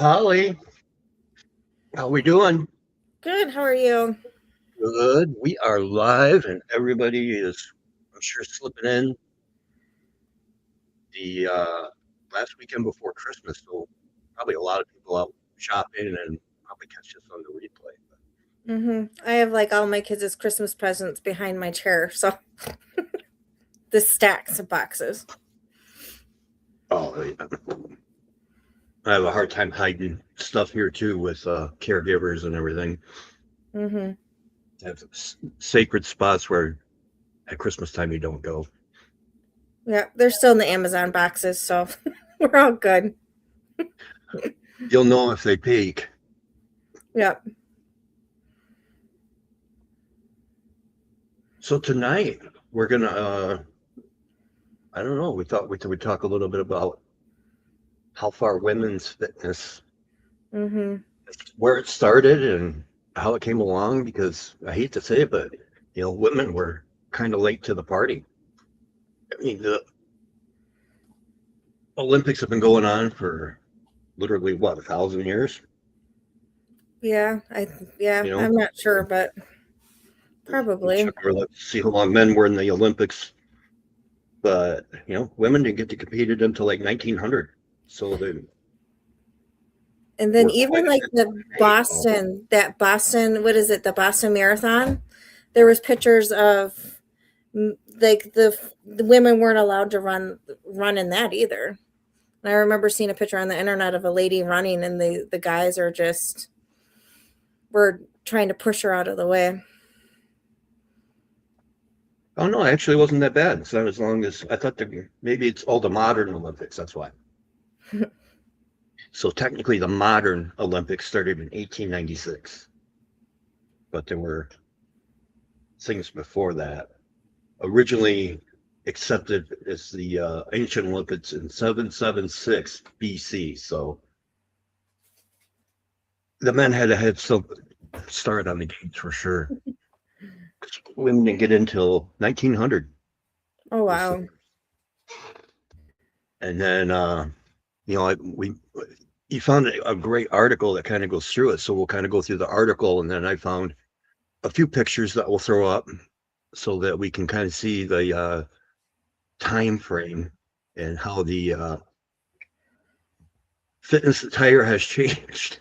Holly, how we doing? Good. How are you? Good. We are live, and everybody is, I'm sure, slipping in the last weekend before Christmas. So probably a lot of people out shopping and probably catch this on the replay. I have like all my kids' Christmas presents behind my chair, so the stacks of boxes. Oh, yeah. I have a hard time hiding stuff here too with caregivers and everything. hmm I have sacred spots where at Christmas time you don't go. Yeah, they're still in the Amazon boxes, so we're all good. You'll know if they peek. Yep. So tonight we're gonna I don't know. We thought we talk a little bit about how far women's fitness, hmm where it started and how it came along. Because I hate to say it, but women were kind of late to the party. I mean, the Olympics have been going on for literally what 1,000 years. Yeah, yeah, You know, I'm not sure, but probably. let's see how long men were in the Olympics, but women didn't get to compete until like 1900. So they And then were quite even a like bit the late. Oh, What is it? The Boston Marathon. There was pictures of like the women weren't allowed to run in that either. And I remember seeing a picture on the internet of a lady running, and the guys are just were trying to push her out of the way. oh no, actually, it wasn't that bad. It's not as long as I thought. Maybe it's all the modern Olympics. That's why. So technically, the modern Olympics started in 1896, but there were things before that. Originally accepted as the ancient Olympics in 776 BC. So the men had to have some start on the games for sure. Women didn't get until 1900. Oh So, wow. and then we you found a great article that kind of goes through it. So we'll kind of go through the article, and then I found a few pictures that we'll throw up so that we can kind of see the time frame and how the fitness attire has changed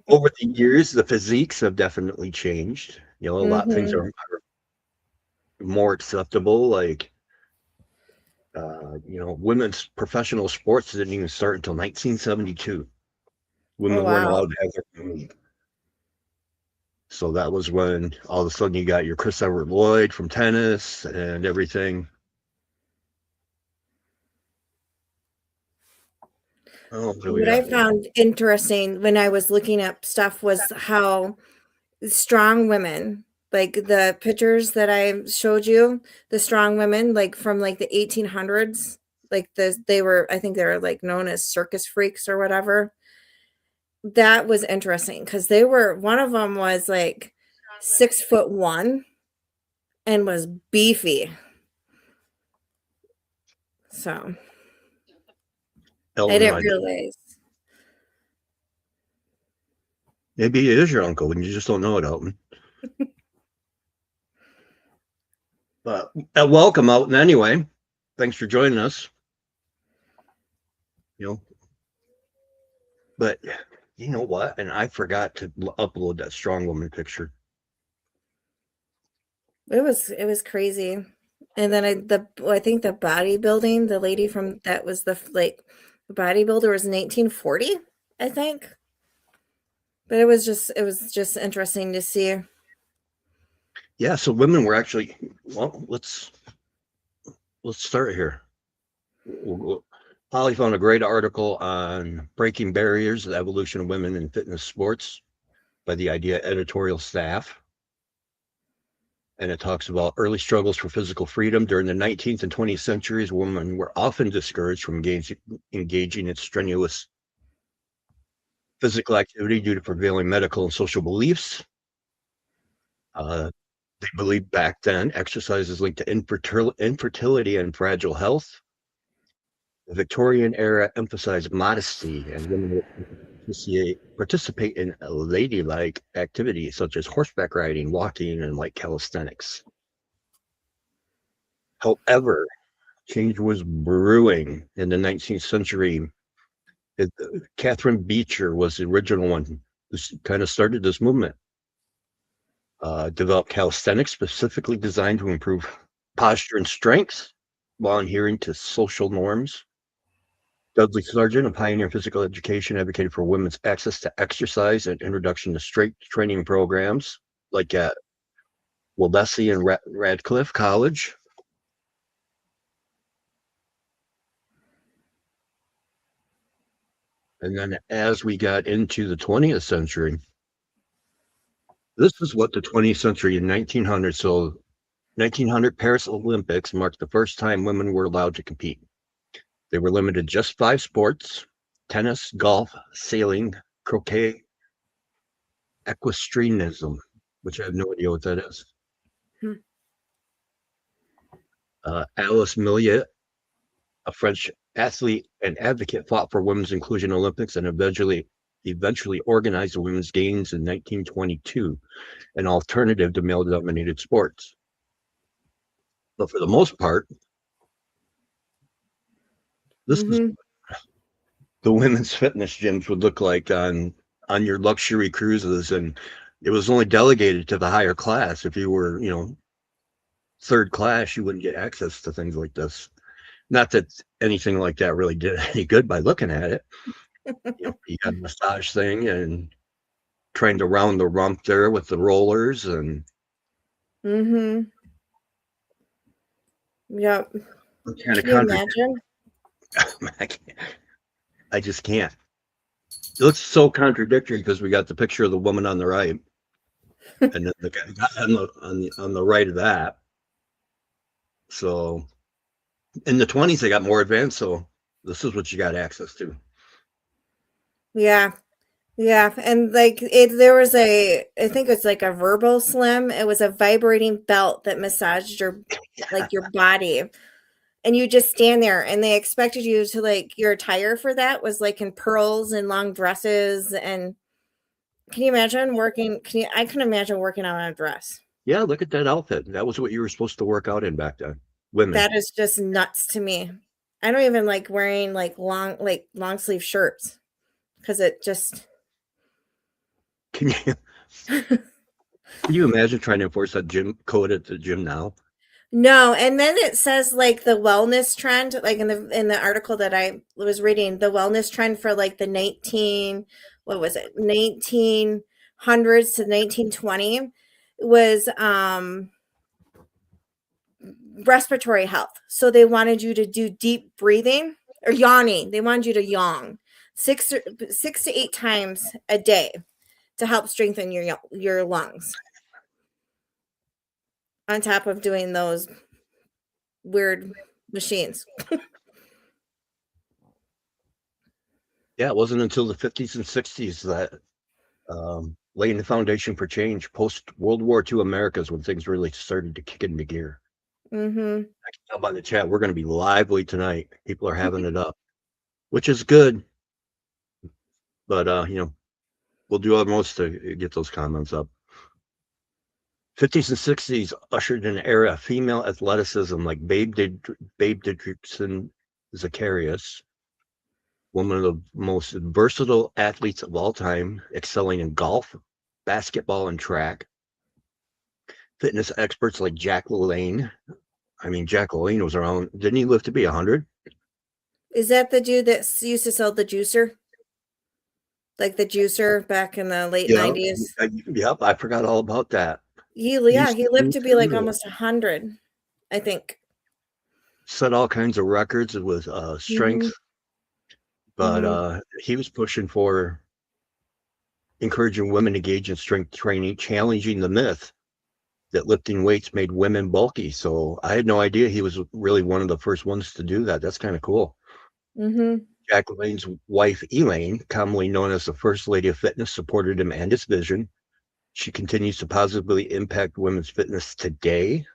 over the years. The physiques have definitely changed. A lot of things hmm are more acceptable. Like women's professional sports didn't even start until 1972. Oh Women weren't wow. allowed to have their own. So that was when all of a sudden you got your Chris Everett Lloyd from tennis and everything. Oh, what do we What I got? found interesting when I was looking up stuff was how strong women, like the pictures that I showed you, the strong women, like from like the 1800s, like they were, I think they were like known as circus freaks or whatever. That was interesting because they were, one of them was like 6'1" and was beefy. So I Elton, didn't my realize. maybe it is your uncle and you just don't know it, Elton. But welcome, Elton. Anyway, thanks for joining us. You know, but you know what? And I forgot to upload that strong woman picture. It was crazy. And then I think the bodybuilding, the lady from that was the bodybuilder was in 1840, I think. But it was just interesting to see. Yeah, so women were actually well. Let's start here. Holly found a great article on breaking barriers: the evolution of women in fitness sports by the Idea editorial staff. And it talks about early struggles for physical freedom during the 19th and 20th centuries. Women were often discouraged from engaging in strenuous physical activity due to prevailing medical and social beliefs. Uh, they believed back then exercise is linked to infertility and fragile health. The Victorian era emphasized modesty, and women would participate in ladylike activities such as horseback riding, walking, and light calisthenics. However, change was brewing in the 19th century. It, Catherine Beecher was the original one who kind of started this movement. Developed calisthenics specifically designed to improve posture and strength while adhering to social norms. Dudley Sargent, a pioneer in physical education, advocated for women's access to exercise and introduction to strength training programs like at Wabesi and Radcliffe College. And then as we got into the 20th century, this is what the 20th century in 1900. So 1900 Paris Olympics marked the first time women were allowed to compete. They were limited to just 5 sports: tennis, golf, sailing, croquet, equestrianism, which I have no idea what that is. Hmm. Alice Milliet, a French athlete and advocate, fought for women's inclusion in Olympics and eventually organized the Women's Games in 1922, an alternative to male-dominated sports. But for the most part, this is Mm-hmm. the women's fitness gyms would look like on your luxury cruises, and it was only delegated to the higher class. If you were, third class, you wouldn't get access to things like this. Not that anything like that really did any good by looking at it. You got a massage thing and trying to round the rump there with the rollers, and Mm-hmm. Yep. kind of Can you contradictory. imagine? I just can't. It looks so contradictory because we got the picture of the woman on the right, and then the guy on the right of that. So in the 20s, they got more advanced. So this is what you got access to. Yeah. Yeah. And like there was I think it's like a verbal slim. It was a vibrating belt that massaged your body. And you just stand there and they expected you to like your attire for that was like in pearls and long dresses. And can you imagine I can imagine working out on a dress. Yeah, look at that outfit. That was what you were supposed to work out in back then. Women. That is just nuts to me. I don't even like wearing long sleeve shirts because it just Can you can you imagine trying to enforce that gym code at the gym now? no. And then it says like the wellness trend, like in the article that I was reading, the wellness trend for like the 1900s to 1920 was respiratory health. So they wanted you to do deep breathing or yawning. They wanted you to yawn 6 to 8 times a day to help strengthen your lungs. On top of doing those weird machines. Yeah, it wasn't until the 50s and 60s that laying the foundation for change post World War II Americas when things really started to kick into gear. Mm-hmm. I can tell by the chat we're going to be lively tonight. People are having it up, which is good. But we'll do our most to get those comments up. 50s and 60s ushered in an era of female athleticism like Babe Didrikson Zacharias, woman of the most versatile athletes of all time, excelling in golf, basketball, and track. Fitness experts like Jack LaLanne. I mean, Jack LaLanne was around. Didn't he live to be 100? Is that the dude that used to sell the juicer? Like the juicer back in the late Yeah. 90s? Yep. I forgot all about that. He lived to be like almost 100, I think. Set all kinds of records with strength, Mhm. but Mhm. he was pushing for encouraging women to engage in strength training, challenging the myth that lifting weights made women bulky. So I had no idea he was really one of the first ones to do that. That's kind of cool. Mhm. Jack LaLanne's wife, Elaine, commonly known as the First Lady of Fitness, supported him and his vision. She continues to positively impact women's fitness today.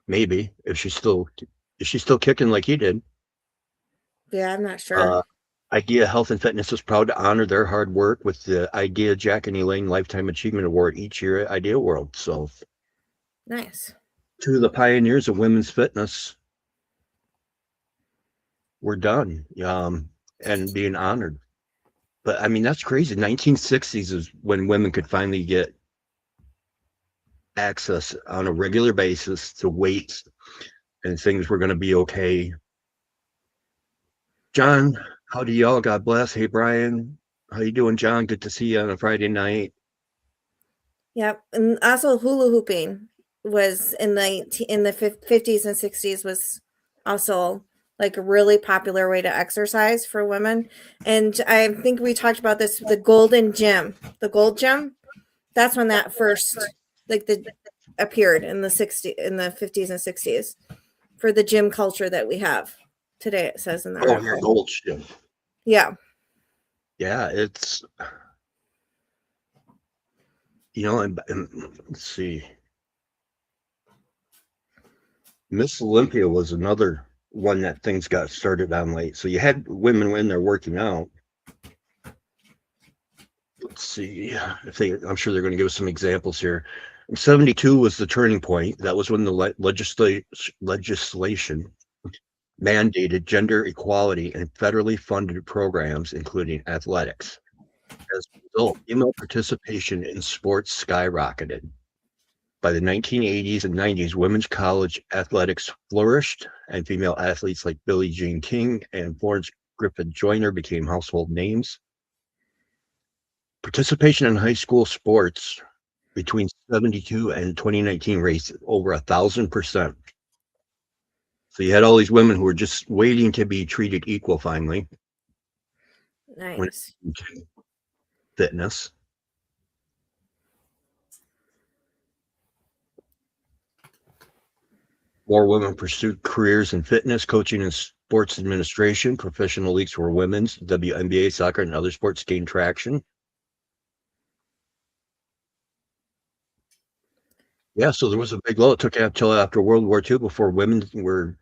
Maybe if she's still Is she still kicking like he did? Yeah, I'm not sure. Uh, Idea Health and Fitness is proud to honor their hard work with the Idea Jack and Elaine Lifetime Achievement Award each year at Idea World. So, Nice. two of the pioneers of women's fitness were done and being honored. But I mean, that's crazy. 1960s is when women could finally get access on a regular basis to weights and things were going to be okay. John, how do y'all? God bless. Hey, Brian, how you doing, John? Good to see you on a Friday night. Yep. And also hula hooping was in the 50s and 60s was also like a really popular way to exercise for women. And I think we talked about this, the golden gym, the gold gym. That's when that first like the appeared in the 60 in the 50s and 60s for the gym culture that we have today, it says in the Oh, yeah, article. gold ship. Yeah. Yeah, it's and let's see. Miss Olympia was another one that things got started on late. So you had women in there working out. Let's see if they. I'm sure they're going to give us some examples here. 72 was the turning point. That was when the legislation mandated gender equality in federally funded programs, including athletics. As a result, female participation in sports skyrocketed. By the 1980s and 90s, women's college athletics flourished, and female athletes like Billie Jean King and Florence Griffith Joyner became household names. Participation in high school sports between 72 and 2019 raised over 1,000%. So you had all these women who were just waiting to be treated equal finally when it Nice. came to fitness. More women pursued careers in fitness, coaching, and sports administration. Professional leagues for women's, WNBA, soccer, and other sports gained traction. Yeah, so there was a big lull. It took until after World War II before women were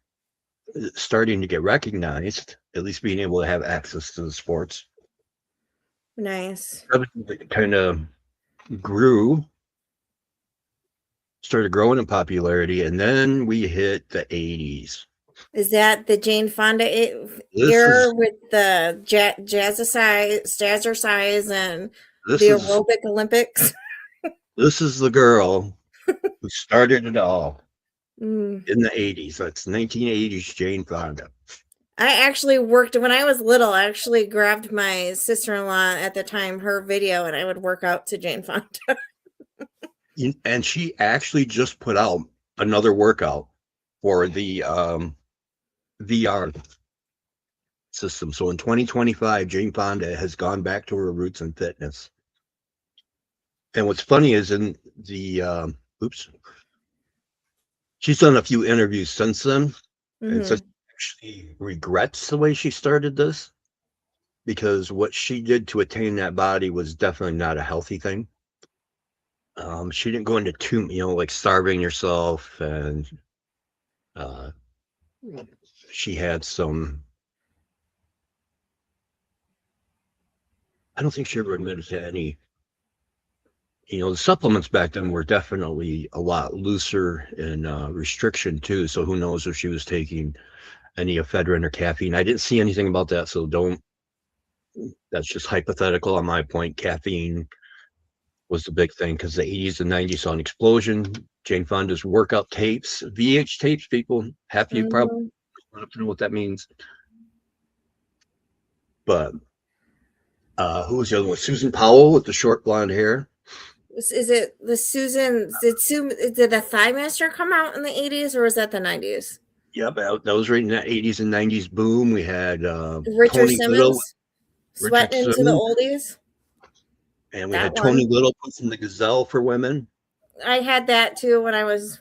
starting to get recognized, at least being able to have access to the sports. Nice. It kind of grew, started growing in popularity, and then we hit the 80s. Is that the Jane Fonda This is era with the jazzercise and the this is aerobic Olympics? this is the girl who started it all Mm. in the 80s. That's 1980s Jane Fonda. I actually worked when I was little. I actually grabbed my sister-in-law at the time, her video, and I would work out to Jane Fonda. And she actually just put out another workout for the VR system. So in 2025, Jane Fonda has gone back to her roots in fitness. And what's funny is in the she's done a few interviews since then, and says she regrets the way she started this because what she did to attain that body was definitely not a healthy thing. She didn't go into too, like starving yourself, and uh, she had some. I don't think she ever admitted to any. The supplements back then were definitely a lot looser in restriction too. So who knows if she was taking any ephedrine or caffeine? I didn't see anything about that, so don't. That's just hypothetical on my point. Caffeine was the big thing because the 80s and 90s saw an explosion. Jane Fonda's workout tapes, VH tapes, people, half of you probably Mm-hmm. don't know what that means. But who was the other one? Susan Powell with the short blonde hair. Is it the Susan? Did the Thigh Master come out in the 80s or was that the 90s? Yep, that was right in the 80s and 90s boom. We had Richard Tony Little, Simmons Richard sweating into the Simmons, oldies. and we That had Tony one. Little pushing the Gazelle for women. I had that too when I was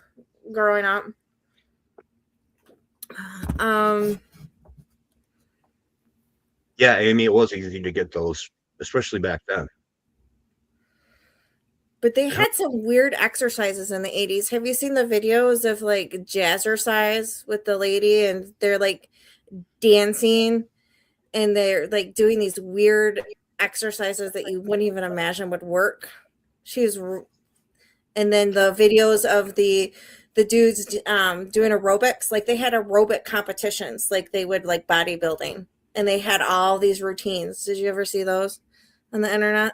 growing up. Um, Yeah, Amy, it was easy to get those, especially back then. But they Yep. had some weird exercises in the 80s. Have you seen the videos of like jazzercise with the lady and they're like dancing and they're like doing these weird exercises that you wouldn't even imagine would work? She's and then the videos of the dudes doing aerobics, like they had aerobic competitions, like they would like bodybuilding, and they had all these routines. Did you ever see those on the internet?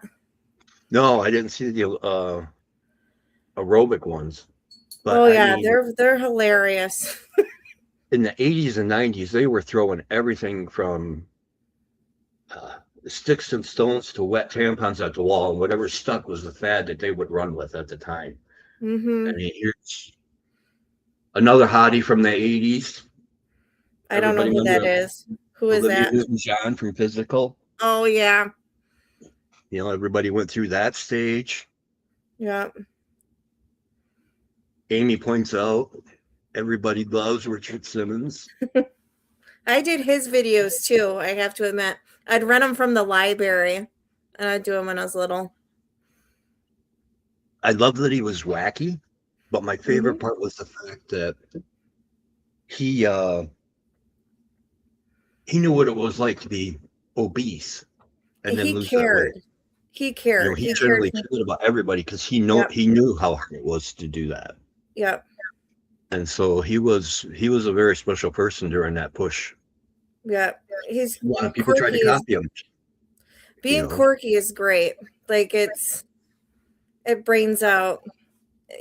No, I didn't see the aerobic ones, but Oh I yeah, mean, they're hilarious. in the 80s and 90s, they were throwing everything from uh, sticks and stones to wet tampons at the wall, and whatever stuck was the fad that they would run with at the time. Mm-hmm. I mean, here's another hottie from the 80s. I don't know Everybody who that remember is. Who is Olivia that? Newton-John from Physical? Oh yeah, You know, everybody went through that stage. yeah. Amy points out everybody loves Richard Simmons. I did his videos too. I have to admit, I'd rent them from the library, and I'd do them when I was little. I love that he was wacky, but my favorite Hmm. part was the fact that he uh he knew what it was like to be obese and then He lose that weight. cared. He You know, cared. he He cared. generally cared about everybody because Yep. he knew how hard it was to do that. Yep. And so he was a very special person during that push. Yep. He's A lot of people tried quirky. to Is copy him, you being know. quirky is great. Like it brings out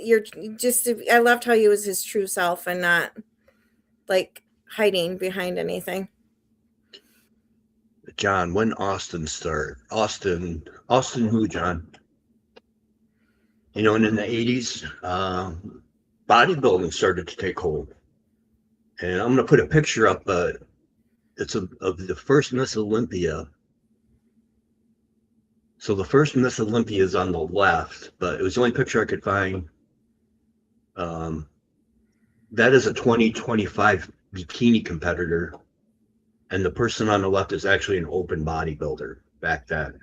you're just. I loved how he was his true self and not like hiding behind anything. John, when Austin start? Austin who, John? You know, and in the 80s, bodybuilding started to take hold. And I'm going to put a picture up. It's of the first Miss Olympia. So the first Miss Olympia is on the left, but it was the only picture I could find. Um, that is a 2025 bikini competitor. And the person on the left is actually an open bodybuilder back then.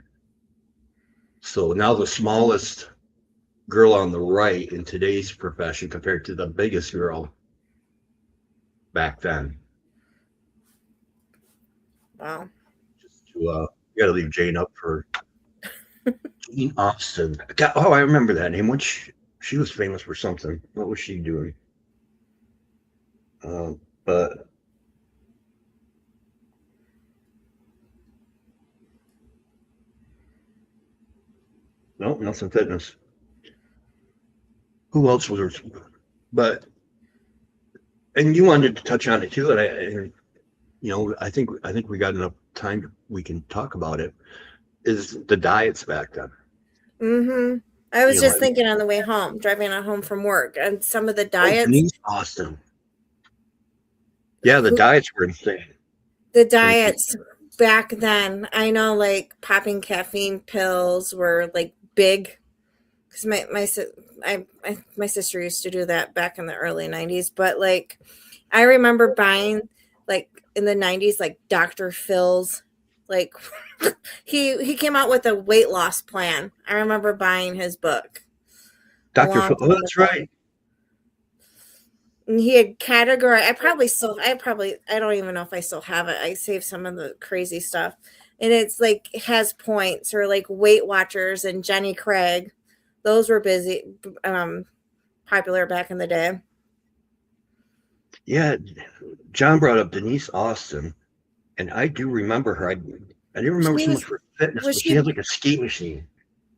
So now the smallest girl on the right in today's profession compared to the biggest girl back then. Wow. Just to you got to leave Jane up for Jane Austen. God, oh, I remember that name. When she was famous for something. What was she doing? But no, nothing fitness. Who else was there? But and you wanted to touch on it too, and you know, I think we got enough time we can talk about it. Is the diets back then? Mm-hmm. I was You know, just thinking on the way home, driving on home from work, and some of the oh, diets. Denise Austin. Yeah, the Who diets were insane the when she. diets back then? I know, like popping caffeine pills were like big because my sister used to do that back in the early 90s. But like, I remember buying like in the 90s, like Dr. Phil's, like he came out with a weight loss plan. I remember buying his book a Dr. long Phil, oh, time that's ago. right. And he had category. I don't even know if I still have it. I saved some of the crazy stuff. And it's like it has points or like Weight Watchers and Jenny Craig. Those were um popular back in the day. Yeah, John brought up Denise Austin, and I do remember her. I didn't remember She so much was for fitness, was but she had she like a skate machine.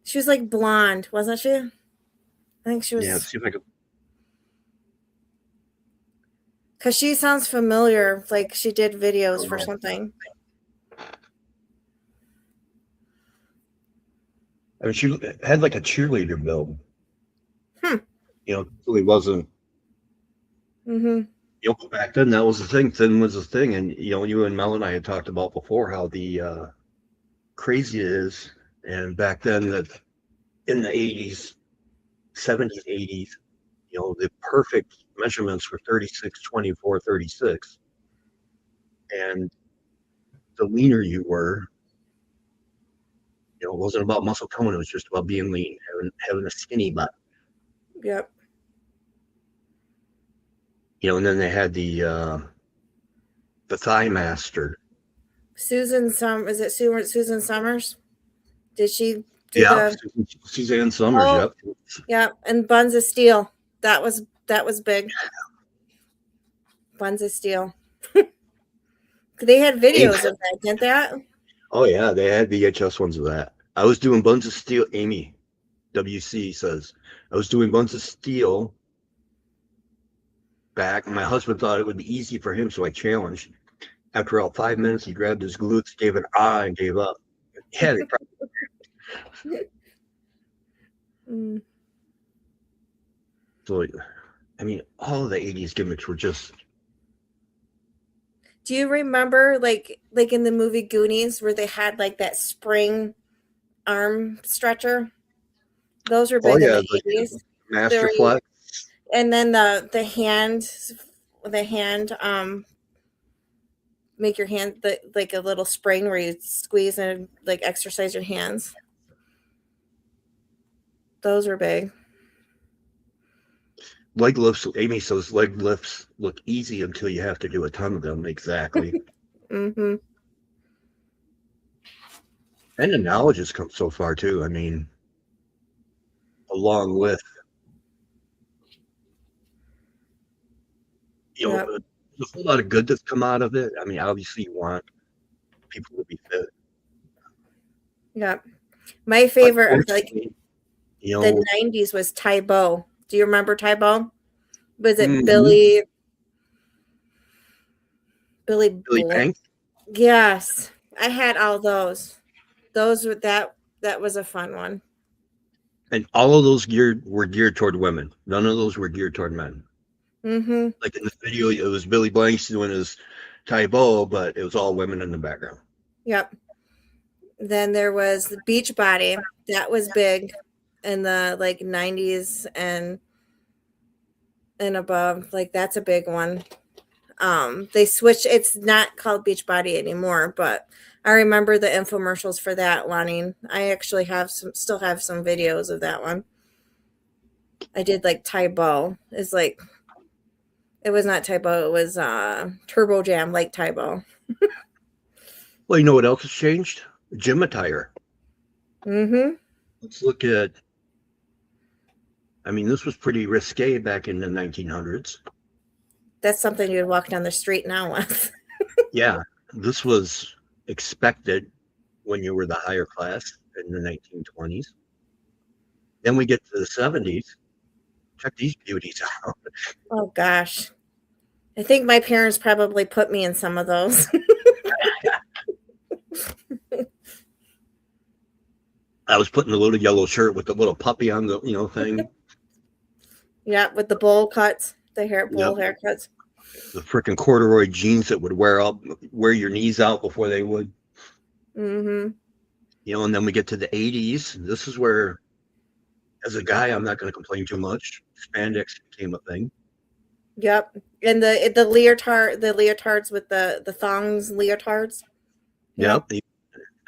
she was like blonde, wasn't she? I think she Yeah, was see if I could. because she sounds familiar, like she did I videos don't for know. something. I mean, she had like a cheerleader build. Hmm. You know, it really wasn't. Mm-hmm. You know, back then that was the thing. Thin was the thing, and you know, you and Mel and I had talked about before how the crazy it is. And back then, that in the 80s, 70s, 80s, you know, the perfect measurements were 36, 24, 36. And the leaner you were, It wasn't about muscle tone. It was just about being lean, having a skinny butt. Yep. And then they had the thigh master. Is it Susan Summers? Did she do Yeah, the? Suzanne Summers. Oh, Yep. yeah, and Buns of Steel. That was big. Buns of Steel. They had Amy, videos of that, didn't that? oh yeah, they had VHS ones of that. I was doing Buns of Steel. Amy WC says I was doing Buns of Steel back. My husband thought it would be easy for him, so I challenged. After about 5 minutes, he grabbed his glutes, gave an ah, and gave up. Yeah, they probably. Mm. So, I mean, all of the '80s gimmicks were just. Do you remember like in the movie Goonies where they had like that spring arm stretcher? Those were Oh big in yeah, the like 80s. Master There, Flex. and then the hand make your hand like a little spring where you squeeze and like exercise your hands. Those were big. Leg lifts. Amy says leg lifts look easy until you have to do a ton of them. Exactly. Mm-hmm. And the knowledge has come so far too. I mean, along with Yep. there's a whole lot of good that's come out of it. I mean, obviously you want people to be fit, Yep. My but favorite of like unfortunately, you the know, 90s was Tybo. Do you remember Tybo? Was it mhm, Billy Billy Bull? Bank, Yes. I had all those. Those were that was a fun one. and all of those were geared toward women. None of those were geared toward men. Mm-hmm. Like in the video, it was Billy Blanks doing his Tybo, but it was all women in the background. Yep. Then there was the beach body. That was big in the like 90s and above. Like that's a big one. They switched, it's not called Beachbody anymore, but I remember the infomercials for that running. I actually still have some videos of that one. I did like Tybo. It's like it was not Tybo, it was Turbo Jam like Tybo. Well, you know what else has changed? Gym attire. Mm-hmm. Let's look at. I mean, this was pretty risque back in the 1900s. That's something you'd walk down the street now with. Yeah, this was expected when you were the higher class in the 1920s. Then we get to the 70s. Check these beauties out. Oh gosh. I think my parents probably put me in some of those. I was putting a little yellow shirt with the little puppy on the thing. Yeah, with the bowl cuts, the hair Yep. bowl haircuts. The freaking corduroy jeans that would wear your knees out before they would. Mm-hmm. And then we get to the 80s. This is where, as a guy, I'm not going to complain too much. Spandex became a thing. Yep. And the leotards with the thongs leotards. Yep. Yep.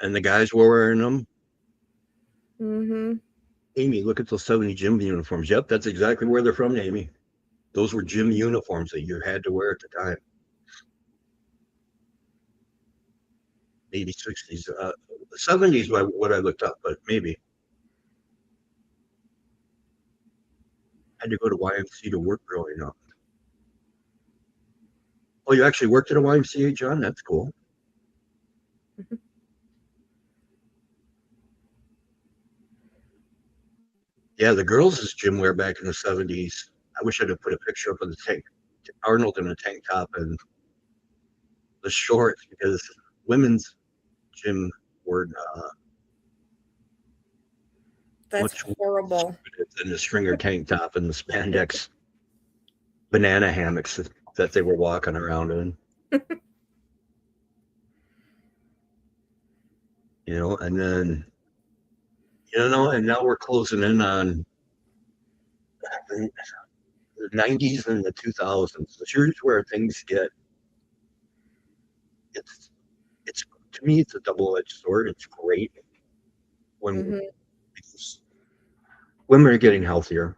And the guys were wearing them. Mm-hmm. Amy, look at those 70 gym uniforms. Yep, that's exactly where they're from, Amy. Those were gym uniforms that you had to wear at the time. Maybe 60s. The 70s, what I looked up, but maybe. I had to go to YMCA to work growing up. Oh, you actually worked at a YMCA, John? That's cool. Yeah, the girls' gym wear back in the 70s. I wish I'd have put a picture up of the tank, Arnold in a tank top and the shorts, because women's gym were That's much horrible. than the stringer tank top and the spandex banana hammocks that they were walking around in. And then and now we're closing in on the 90s and the 2000s. So here's where things get. It's it's to me, it's a double-edged sword. It's great, when Mhm. women are getting healthier,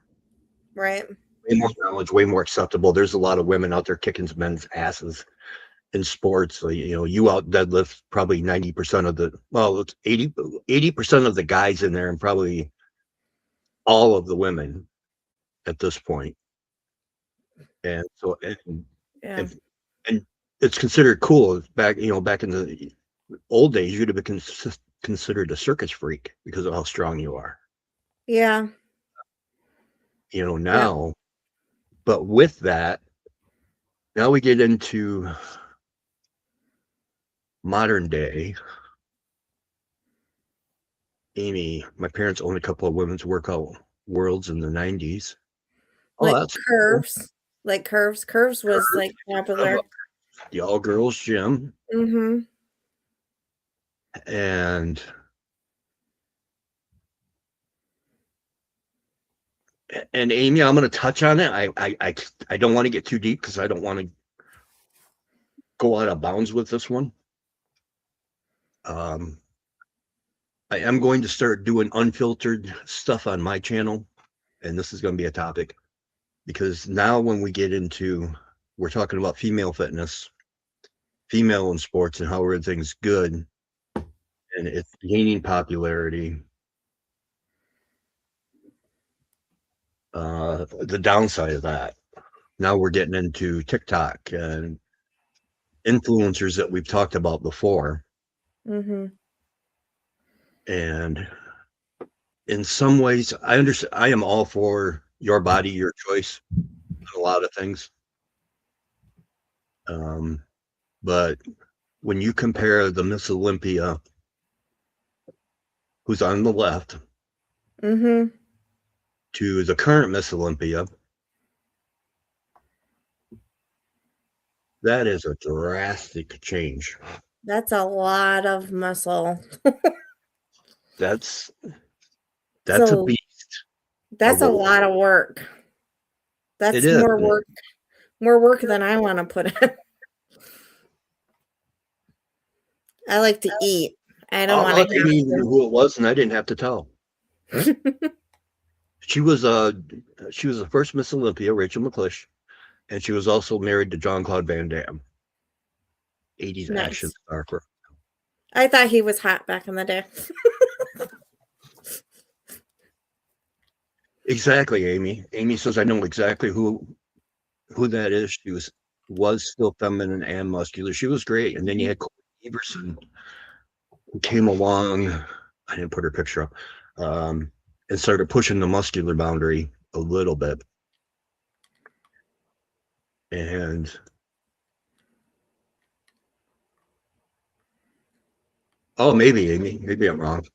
Right. way more knowledge, way more acceptable. There's a lot of women out there kicking men's asses in sports. So, you out deadlift probably 90% of the, well, it's 80% of the guys in there and probably all of the women at this point. And so, Yeah. and, and it's considered cool back in the old days, you'd have been considered a circus freak because of how strong you are, Yeah. Yep. now. But with that, now we get into modern day. Amy, my parents owned a couple of women's workout worlds in the 90s. Oh, Like that's cool. curves. Like curves. Curves was like popular. The all girls gym. Mhm. And Amy, I'm going to touch on it. I don't want to get too deep because I don't want to go out of bounds with this one. Um, I am going to start doing unfiltered stuff on my channel, and this is going to be a topic because now when we get into, we're talking about female fitness, female in sports, and how everything's good, and it's gaining popularity. The downside of that, now we're getting into TikTok and influencers that we've talked about before, Mhm. and in some ways, I understand. I am all for your body, your choice on a lot of things. Um, but when you compare the Miss Olympia, who's on the left, Mhm. to the current Miss Olympia, that is a drastic change. That's a lot of muscle. That's that's a So beast of that's a what lot of work. it That's is. more work than I wanna put in. I like to eat. I don't All wanna I have didn't even know to. who it was, and I didn't have to tell. She was she was the first Miss Olympia, Rachel McClish, and she was also married to John Claude Van Damme, 80s action Nice. star. For I thought he was hot back in the day. exactly, Amy. Amy says I know exactly who that is. She was still feminine and muscular. She was great, and then you had Corey Everson who came along. I didn't put her picture up, and started pushing the muscular boundary a little bit. And oh, maybe Amy, maybe I'm wrong,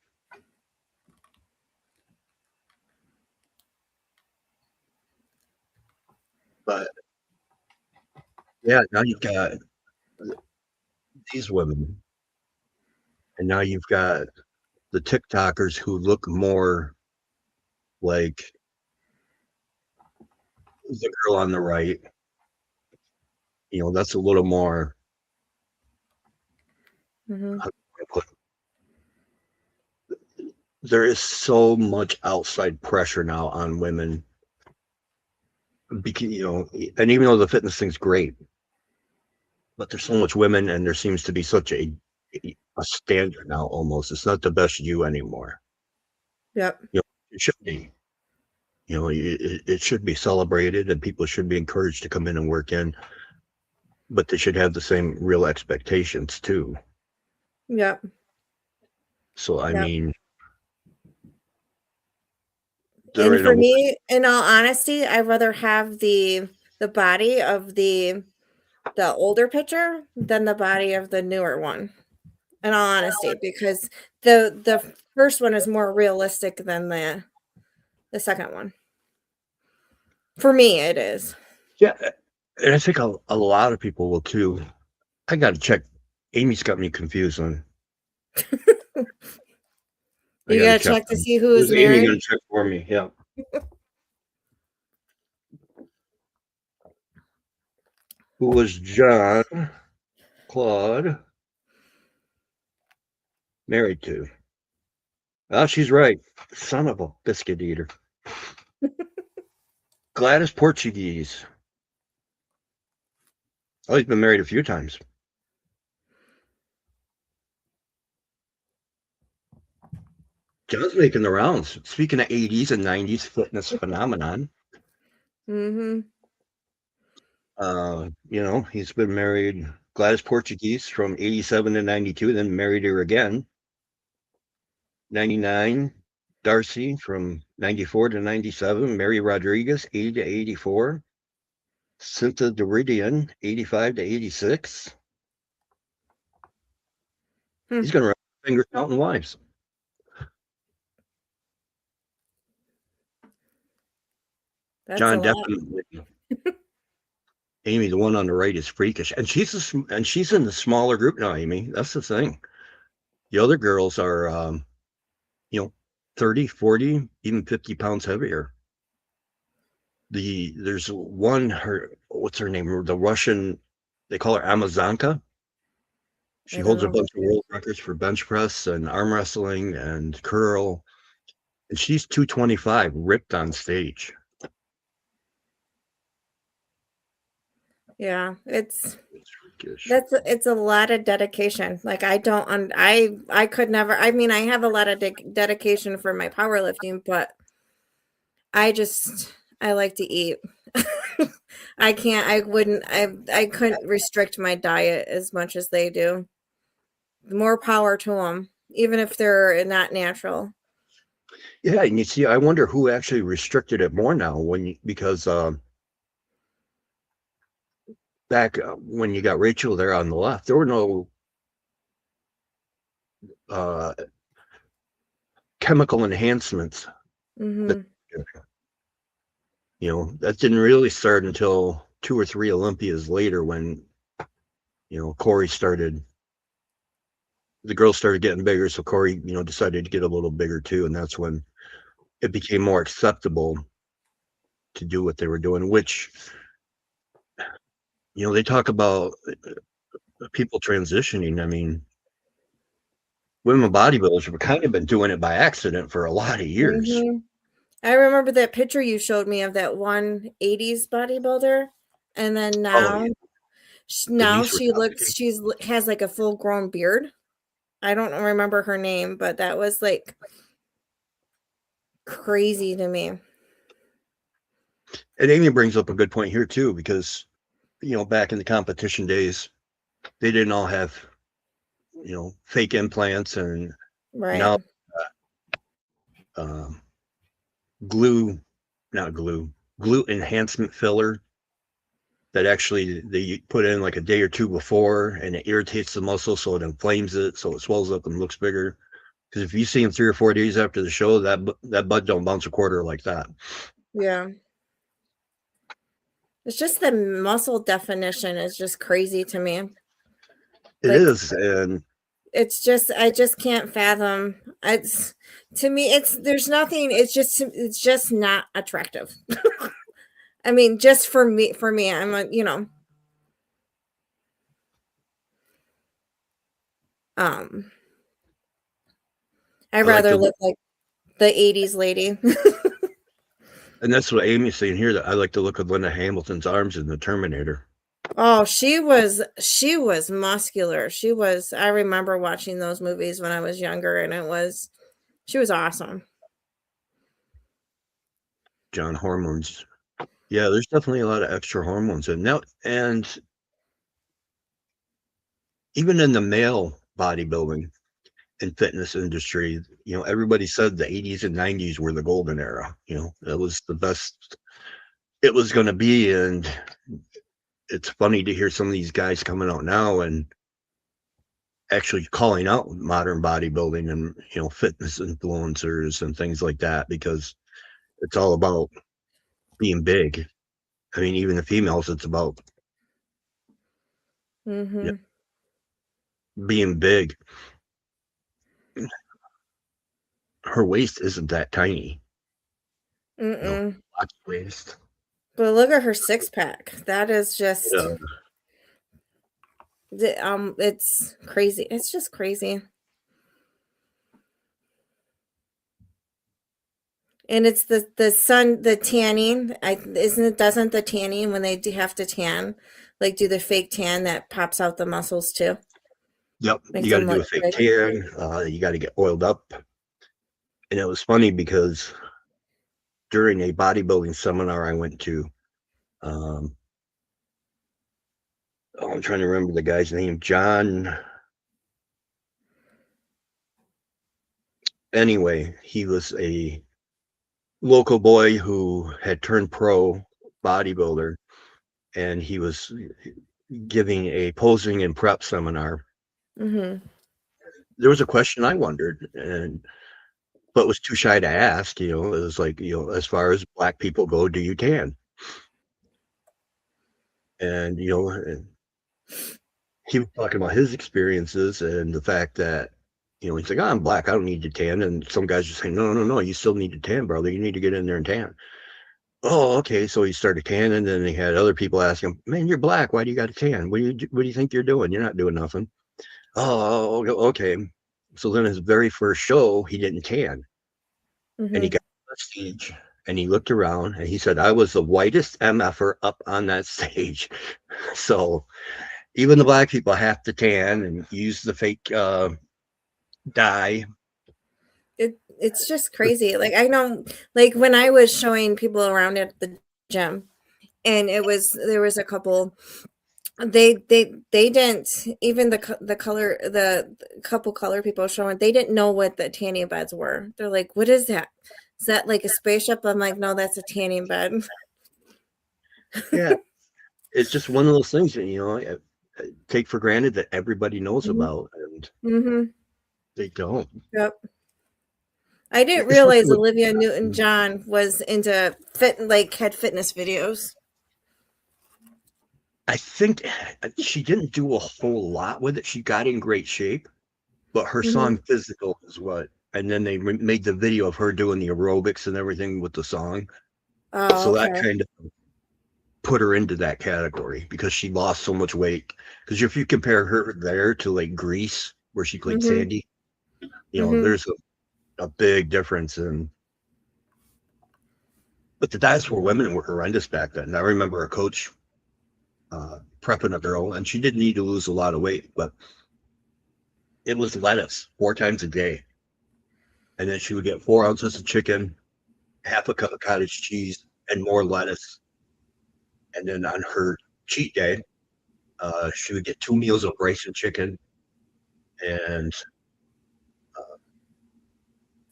but yeah, now you've got these women, and now you've got the TikTokers who look more like the girl on the right. That's a little more. Mhm. How do I put there is so much outside pressure now on women because and even though the fitness thing's great, but there's so much women and there seems to be such a standard now. Almost it's not the best you anymore. Yep. It should be. It should be celebrated and people should be encouraged to come in and work in, but they should have the same real expectations too. Yep. So I Yep. mean, they're And in a for me, in all honesty, I'd rather have the body of the older picture than the body of the newer one. In all honesty, because the first one is more realistic than the second one. For me, it is. yeah, and I think a lot of people will too. I got to check. Amy's got me confused on. I You got to gotta check check to on. see who is Who's Amy married. going to check for me? Yeah. Who was John Claude married to? Oh, she's right. Son of a biscuit eater. Gladys Portuguese. Oh, he's been married a few times. John's making the rounds. Speaking of 80s and 90s fitness phenomenon, Mm-hmm. he's been married Gladys Portuguese from 87 to 92, then married her again. 99, Darcy from 94 to 97, Mary Rodriguez, 80 to 84, Cynthia Deridian, 85 to 86. Hmm. He's going to run finger counting wives. That's a John lot. definitely. Amy, the one on the right, is freakish, and she's in the smaller group now. Amy, that's the thing. The other girls are, you know, 30, 40, even 50 pounds heavier. There's one, what's her name? The Russian, they call her Amazonka. She I don't holds a know. bunch of world records for bench press and arm wrestling and curl. And she's 225, ripped on stage. Yeah, it's It's freakish. it's a lot of dedication. Like I could never. I mean, I have a lot of dedication for my powerlifting, but I like to eat. I can't. I wouldn't. I couldn't restrict my diet as much as they do. More power to them, even if they're not natural. Yeah, and you see, I wonder who actually restricted it more now because back when you got Rachel there on the left, there were no uh, chemical enhancements. That, Mm-hmm. that didn't really start until 2 or 3 Olympias later when, Corey started, the girls started getting bigger. So Corey, decided to get a little bigger too. And that's when it became more acceptable to do what they were doing, which, they talk about people transitioning. I mean, women bodybuilders have kind of been doing it by accident for a lot of years. Mm-hmm. I remember that picture you showed me of that one 80s bodybuilder, and then Oh, now yeah. now Denise she Rudovsky. looks she's has like a full grown beard. I don't remember her name, but that was like crazy to me. And Amy brings up a good point here too, because, back in the competition days, they didn't all have, fake implants, and Right. now um, glue, not glue, glute enhancement filler that actually they put in like a day or two before, and it irritates the muscle, so it inflames it, so it swells up and looks bigger. Because if you see him 3 or 4 days after the show, that butt don't bounce a quarter like that. Yeah. It's just the muscle definition is just crazy to me. It Like is, and it's just I just can't fathom. It's to me it's just not attractive. I mean, just for me, I'm a, um I I like rather to, look like the 80s lady. and that's what Amy's saying here. That I like to look at Linda Hamilton's arms in the Terminator. Oh, she was muscular. I remember watching those movies when I was younger, and she was awesome. John hormones. Yeah, there's definitely a lot of extra hormones in now, and even in the male bodybuilding and fitness industry, everybody said the 80s and 90s were the golden era. It was the best it was going to be, and it's funny to hear some of these guys coming out now and actually calling out modern bodybuilding and fitness influencers and things like that, because it's all about being big. I mean, even the females, it's about you Mhm. being big. Her waist isn't that tiny, Mm-mm. waist. But look at her six pack. That is Yeah. just it's crazy. It's just crazy. And it's the sun, the tanning. I isn't it doesn't the tanning when they do have to tan, like do the fake tan that pops out the muscles too, Yep, you makes got them to do look a fake big. tan. You got to get oiled up. And it was funny because during a bodybuilding seminar I went to, um, oh, I'm trying to remember the guy's name, John. Anyway, he was a local boy who had turned pro bodybuilder, and he was giving a posing and prep seminar. Mm-hmm. There was a question I wondered, and but was too shy to ask. You know, it was like, you know, as far as black people go, do you tan? And you know, he was talking about his experiences and the fact that, you know, he's like, oh, I'm black, I don't need to tan. And some guys just saying, no, no, no, you still need to tan, brother. You need to get in there and tan. Oh, okay. So he started tanning. And then he had other people ask him, man, you're black. Why do you got to tan? What do you think you're doing? You're not doing nothing. Oh, okay. So then his very first show, he didn't tan. And he Mm-hmm. got on the stage and he looked around and he said, I was the whitest MFer up on that stage. So even the black people have to tan and use the fake dye. It's just crazy. Like I know, like when I was showing people around at the gym, and there was a couple. They didn't even the color the couple color people showing they didn't know what the tanning beds were. They're like, "What is that? Is that like a spaceship?" I'm like, "No, that's a tanning bed." Yeah, it's just one of those things that, you know, take for granted that everybody knows Mhm. about, and Mhm. they don't. Yep. I didn't Especially realize with, Olivia Newton-John was into like had fitness videos. I think she didn't do a whole lot with it. She got in great shape, but her Mhm. song "Physical" is what. And then they made the video of her doing the aerobics and everything with the song. Oh, So that okay. kind of put her into that category because she lost so much weight. Because if you compare her there to like Grease, where she played Mhm. Sandy, you know, Mhm. there's a big difference in. But the diets for women were horrendous back then. I remember a coach prepping a girl, and she didn't need to lose a lot of weight, but it was lettuce 4 times a day, and then she would get 4 ounces of chicken, half a cup of cottage cheese, and more lettuce. And then on her cheat day, she would get 2 meals of rice and chicken and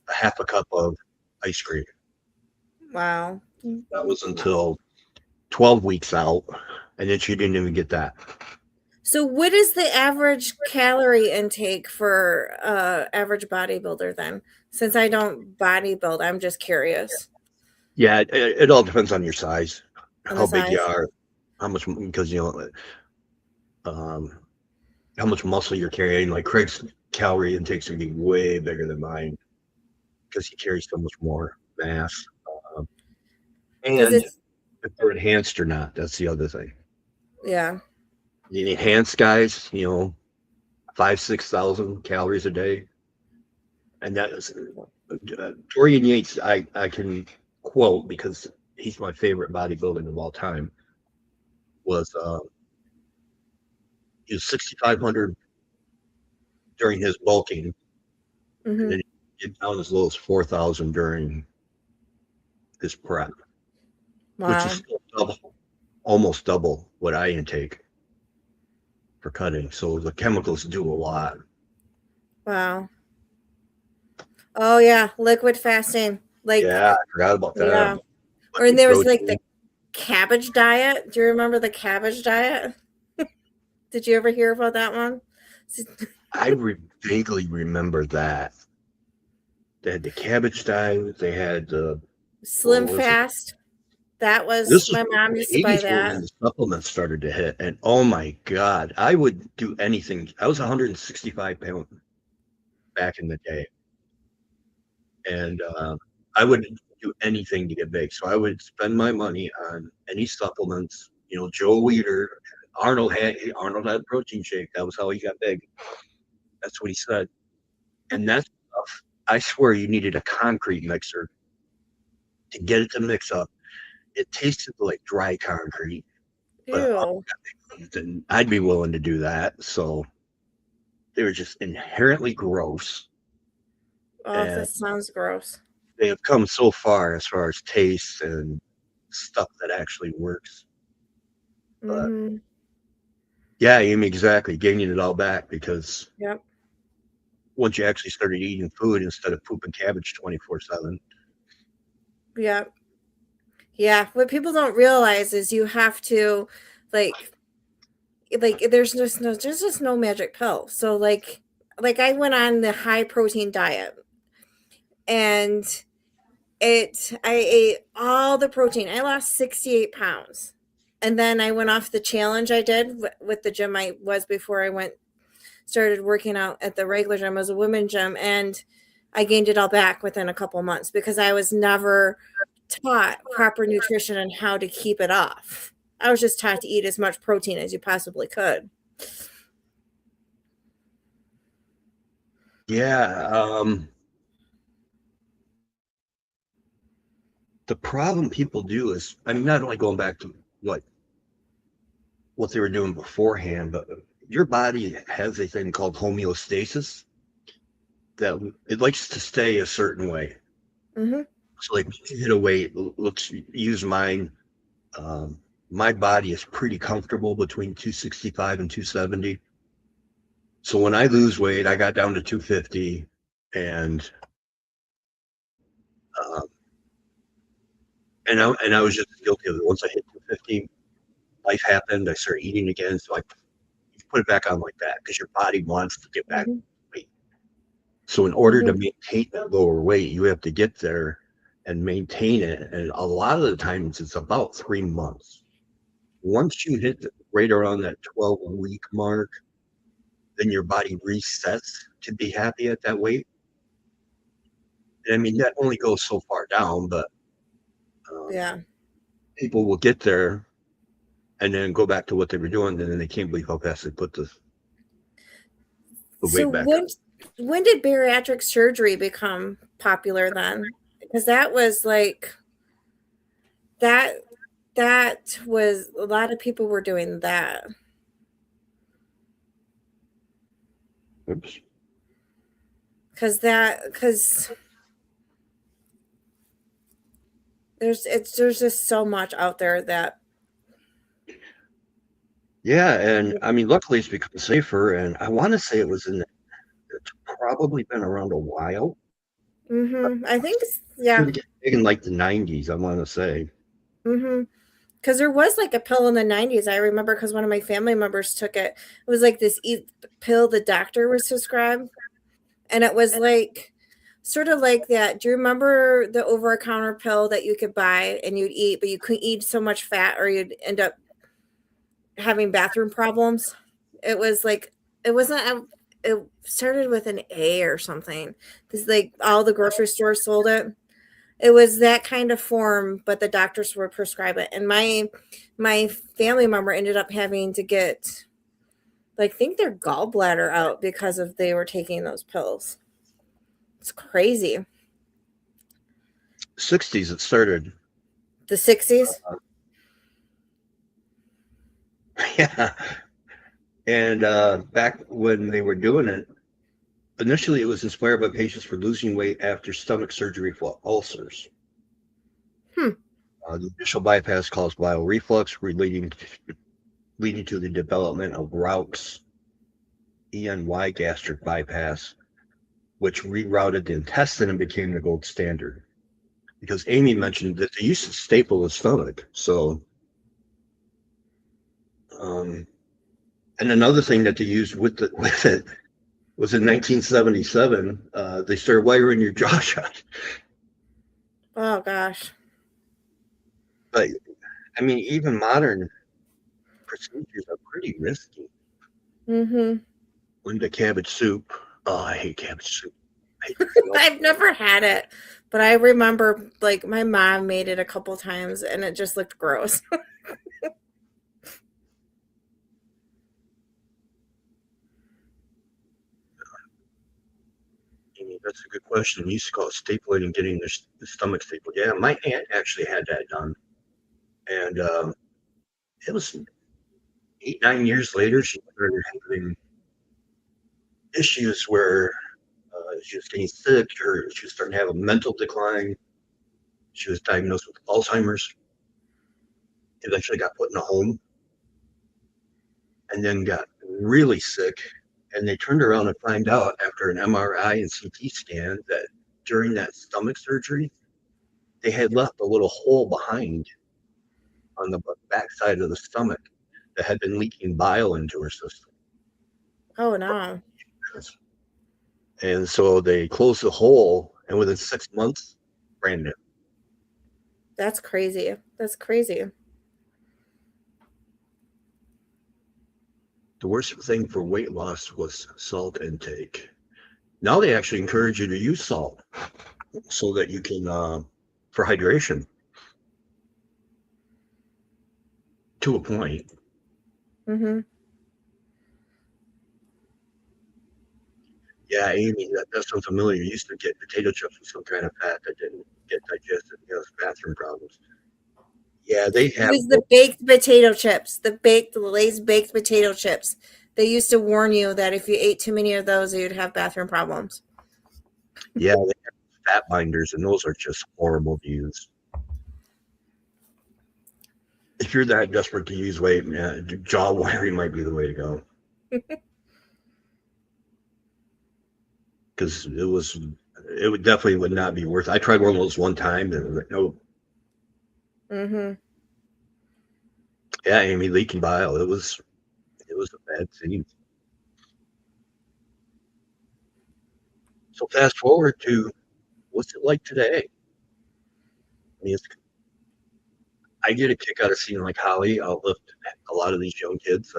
a half a cup of ice cream. Wow. That was until 12 weeks out, and then she didn't even get that. So what is the average calorie intake for average bodybuilder then? Since I don't bodybuild, I'm just curious Yeah, it all depends on your size, on the how big you size. are, how much, because, you know, um, how much muscle you're carrying. Like Craig's calorie intake's gonna be way bigger than mine because he carries so much more mass. Um, Because and it's if they're enhanced or not, that's the other thing. yeah. The enhanced guys, you know, 5, 6,000 calories a day, and that is Dorian Yates. I can quote because he's my favorite bodybuilding of all time. Was he was 6,500 during his bulking, and Hmm. then he get down as low as 4,000 during his prep, which is Wow. still double, almost double what I intake for cutting. So the chemicals do a lot. Wow. Oh yeah, liquid fasting. Like Yeah, I forgot about that. yeah. Or and Liquid there was like the protein. cabbage diet. Do you remember the cabbage diet? Did you ever hear about that one? Vaguely remember that. They had the cabbage diet. They had the, what Slim was it? fast. That was This was my in mom the used to buy 80s when that. the supplements started to hit. And oh my God, I would do anything. I was 165 pounds back in the day. And I would do anything to get big. So I would spend my money on any supplements. You know, Joe Weider, Arnold had a protein shake. That was how he got big. That's what he said. And that stuff, I swear, you needed a concrete mixer to get it to mix up. It tasted like dry concrete, but Ew. then I'd be willing to do that. So they were just inherently gross, Oh, and that sounds gross. they have come so far as taste and stuff that actually works. But Mm-hmm. yeah, Amy, exactly, gaining it all back because Yep. once you actually started eating food instead of pooping cabbage 24/7. Yep. Yeah. What people don't realize is you have to, like, there's just no magic pill. So like I went on the high protein diet, and I ate all the protein. I lost 68 pounds. And then I went off the challenge I did with the gym I was before I went started working out at the regular gym. It was a women's gym, and I gained it all back within a couple months because I was never taught proper nutrition and how to keep it off. I was just taught to eat as much protein as you possibly could. Yeah, the problem people do is, I mean, not only going back to what they were doing beforehand, but your body has a thing called homeostasis that it likes to stay a certain way. Mm-hmm. So, like, you hit a weight. Let's use mine. Um, my body is pretty comfortable between 265 and 270. So when I lose weight, I got down to 250, and uh, and I was just guilty of it. Once I hit 250, life happened. I started eating again, so I put it back on like that because your body wants to get back to Mm-hmm. weight. So in order to Mm-hmm. maintain that lower weight, you have to get there and maintain it. And a lot of the times, it's about 3 months. Once you hit right around that 12-week mark, then your body resets to be happy at that weight. And I mean, that only goes so far down, but um, Yeah. people will get there and then go back to what they were doing, and then they can't believe how fast they put the So weight back up. when did bariatric surgery become popular then? Because that was like that that was a lot of people were doing that. Oops. Because there's just so much out there that Yeah, and I mean, luckily it's become safer, and I want to say it's probably been around a while. I think yeah. Started getting big in like the 90s, I want to say. Because there was like a pill in the 90s. I remember because one of my family members took it. It was like this pill the doctor was prescribed, and it was like sort of like that. Do you remember the over-the-counter pill that you could buy and you'd eat, but you couldn't eat so much fat or you'd end up having bathroom problems? It was like it wasn't a, it started with an A or something. Because like all the grocery stores sold it. It was that kind of form, but the doctors would prescribe it. And my family member ended up having to get like think their gallbladder out because of they were taking those pills. It's crazy. 60s it started. The 60s? Yeah. And back when they were doing it, initially it was inspired by patients for losing weight after stomach surgery for ulcers. Hmm. The initial bypass caused bile reflux, leading to the development of Rauch's ENY gastric bypass, which rerouted the intestine and became the gold standard. Because Amy mentioned that they used to staple the stomach. So, um, and another thing that they used with it was in 1977. They started wiring your jaw shut. Oh gosh. But I mean, even modern procedures are pretty risky. Mhm. When the cabbage soup. Oh, I hate cabbage soup. I hate the smell. I've never had it, but I remember like my mom made it a couple times and it just looked gross. That's a good question. We used to call it stapling and getting the stomach stapled. Yeah, my aunt actually had that done, and it was 8, 9 years later. She started having issues where she was getting sick, or she was starting to have a mental decline. She was diagnosed with Alzheimer's. Eventually, got put in a home, and then got really sick. And they turned around and find out after an MRI and CT scan that during that stomach surgery, they had left a little hole behind on the backside of the stomach that had been leaking bile into her system. Oh no. And so they closed the hole, and within 6 months, brand new. That's crazy. That's crazy. The worst thing for weight loss was salt intake. Now they actually encourage you to use salt so that you can, for hydration to a point. Mm-hmm. Yeah, Amy, that sounds familiar. You used to get potato chips with some kind of fat that didn't get digested, bathroom problems. Yeah, they It have. was the baked potato chips, the Lay's baked potato chips. They used to warn you that if you ate too many of those, you'd have bathroom problems. Yeah, they have fat binders, and those are just horrible to use. If you're that desperate to lose weight, jaw wiring might be the way to go. Because it would definitely would not be worth. I tried one of those one time, and like, no, Mm-hmm. yeah, Amy, leaking bile. It was a bad scene. So fast forward to what's it like today? I mean, I get a kick out of seeing like Holly outlift a lot of these young kids.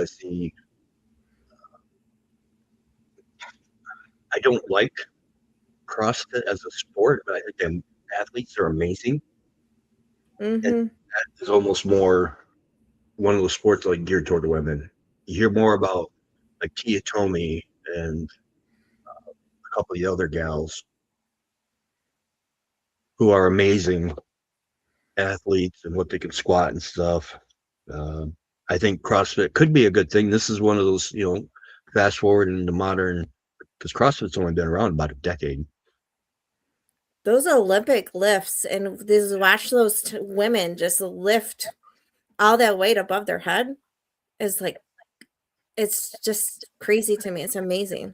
I don't like CrossFit as a sport, but I think them athletes are amazing. And Mm-hmm. that is almost more one of those sports like geared toward women. You hear more about like Tia Tomey and a couple of the other gals who are amazing athletes and what they can squat and stuff. Um, I think CrossFit could be a good thing. This is one of those, fast forward into modern, because CrossFit's only been around about a decade. Those Olympic lifts, and this watch those women just lift all that weight above their head is like it's just crazy to me. It's amazing.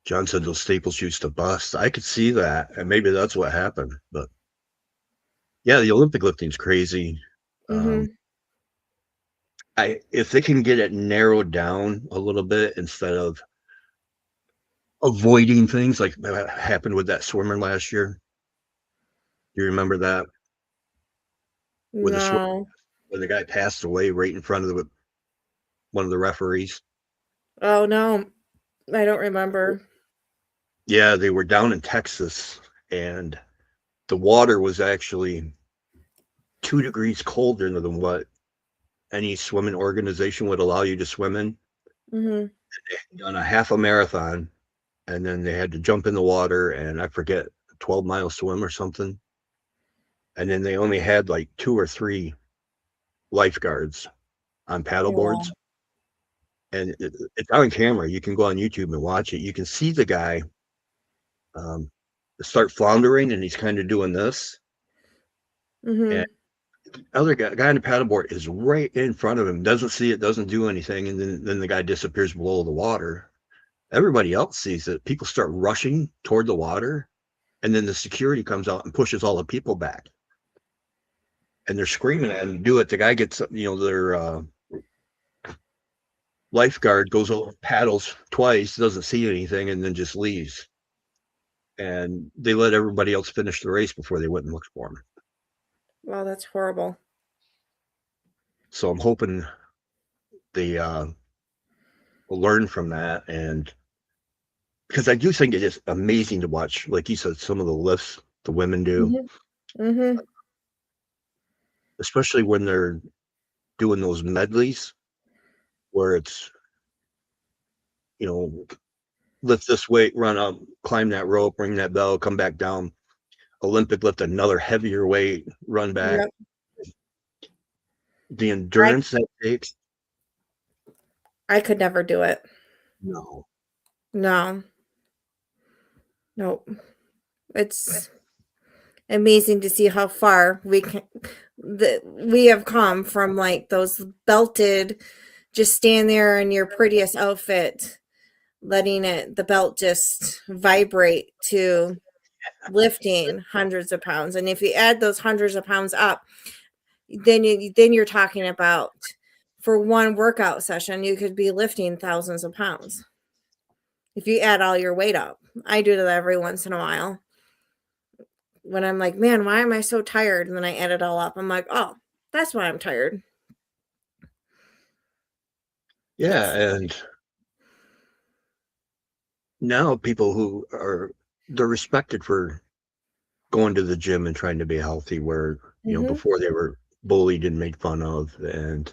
John said those staples used to bust. I could see that, and maybe that's what happened. But yeah, the Olympic lifting's crazy. Um, Mm-hmm. if they can get it narrowed down a little bit instead of avoiding things like that happened with that swimmer last year. Do you remember that? With the swimmer, No. when the guy passed away right in front of one of the referees. Oh no. I don't remember. Yeah, they were down in Texas, and the water was actually 2 degrees colder than what any swimming organization would allow you to swim in. Mm-hmm. They had done a half a marathon, and then they had to jump in the water, and I forget, 12-mile swim or something. And then they only had like 2 or 3 lifeguards on paddle Oh, wow. boards, and it's on camera. You can go on YouTube and watch it. You can see the guy um, start floundering, and he's kind of doing this. And Mm-hmm. other guy on the paddleboard is right in front of him, doesn't see it, doesn't do anything, and then the guy disappears below the water. Everybody else sees it. People start rushing toward the water, and then the security comes out and pushes all the people back. And they're screaming at him to do it. The guy gets, their lifeguard goes over, paddles twice, doesn't see anything, and then just leaves. And they let everybody else finish the race before they went and looked for him. Wow, that's horrible. So I'm hoping they will learn from that, and because I do think it is amazing to watch, like you said, some of the lifts the women do, Mm-hmm. Mm-hmm. especially when they're doing those medleys where it's, you know, lift this weight, run up, climb that rope, ring that bell, come back down. Olympic lift another heavier weight, run back. Yep. The endurance that takes. I could never do it. No. No. Nope. It's amazing to see how far we have come from like those belted, just stand there in your prettiest outfit, letting the belt just vibrate, to lifting hundreds of pounds. And if you add those hundreds of pounds up, then you're talking about, for one workout session, you could be lifting thousands of pounds if you add all your weight up. I do that every once in a while when I'm like, man, why am I so tired? And then I add it all up. I'm like, oh, that's why I'm tired. Yeah, and now people who they're respected for going to the gym and trying to be healthy, where before they were bullied and made fun of. And